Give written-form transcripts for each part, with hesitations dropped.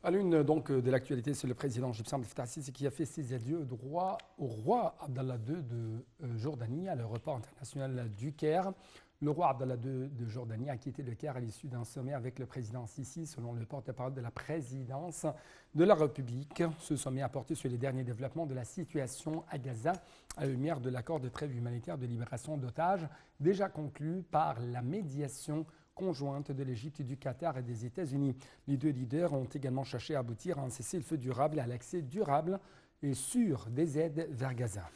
À l'une donc de l'actualité, c'est le président égyptien Abdel Fattah el-Sisi qui a fait ses adieux droit au roi Abdallah II de Jordanie à l'aéroport international du Caire. Le roi Abdallah II de Jordanie a quitté le Caire à l'issue d'un sommet avec le président Sisi, selon le porte-parole de la présidence de la République. Ce sommet a porté sur les derniers développements de la situation à Gaza, à la lumière de l'accord de trêve humanitaire de libération d'otages, déjà conclu par la médiation conjointe de l'Égypte, du Qatar et des États-Unis. Les deux leaders ont également cherché à aboutir à un cessez-le-feu durable et à l'accès durable et sûr des aides vers Gaza.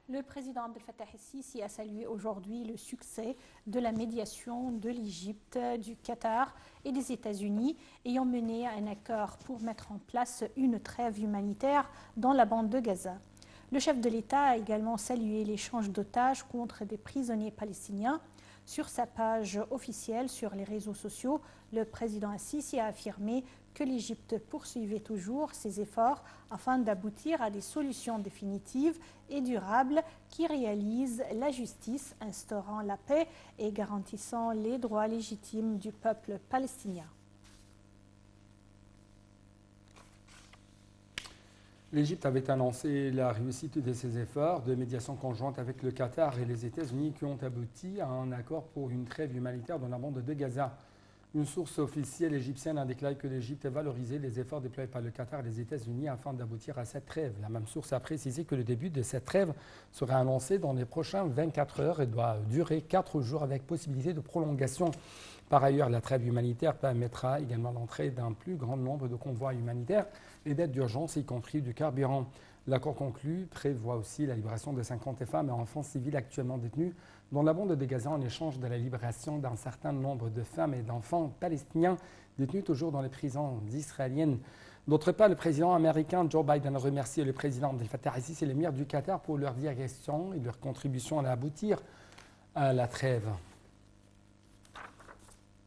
Le président Abdel Fattah el-Sisi a salué aujourd'hui le succès de la médiation de l'Égypte, du Qatar et des États-Unis, ayant mené à un accord pour mettre en place une trêve humanitaire dans la bande de Gaza. Le chef de l'État a également salué l'échange d'otages contre des prisonniers palestiniens. Sur sa page officielle sur les réseaux sociaux, le président el-Sisi a affirmé que l'Égypte poursuivait toujours ses efforts afin d'aboutir à des solutions définitives et durables qui réalisent la justice, instaurant la paix et garantissant les droits légitimes du peuple palestinien. L'Égypte avait annoncé la réussite de ses efforts de médiation conjointe avec le Qatar et les États-Unis qui ont abouti à un accord pour une trêve humanitaire dans la bande de Gaza. Une source officielle égyptienne a déclaré que l'Égypte a valorisé les efforts déployés par le Qatar et les États-Unis afin d'aboutir à cette trêve. La même source a précisé que le début de cette trêve sera annoncé dans les prochaines 24 heures et doit durer 4 jours avec possibilité de prolongation. Par ailleurs, la trêve humanitaire permettra également l'entrée d'un plus grand nombre de convois humanitaires et d'aides d'urgence, y compris du carburant. L'accord conclu prévoit aussi la libération de 50 femmes et enfants civils actuellement détenus dans la bande de Gaza en échange de la libération d'un certain nombre de femmes et d'enfants palestiniens détenus toujours dans les prisons israéliennes. D'autre part, le président américain Joe Biden a remercié le président Abdel Fattah el-Sisi et l'émir du Qatar pour leur direction et leur contribution à aboutir à la trêve.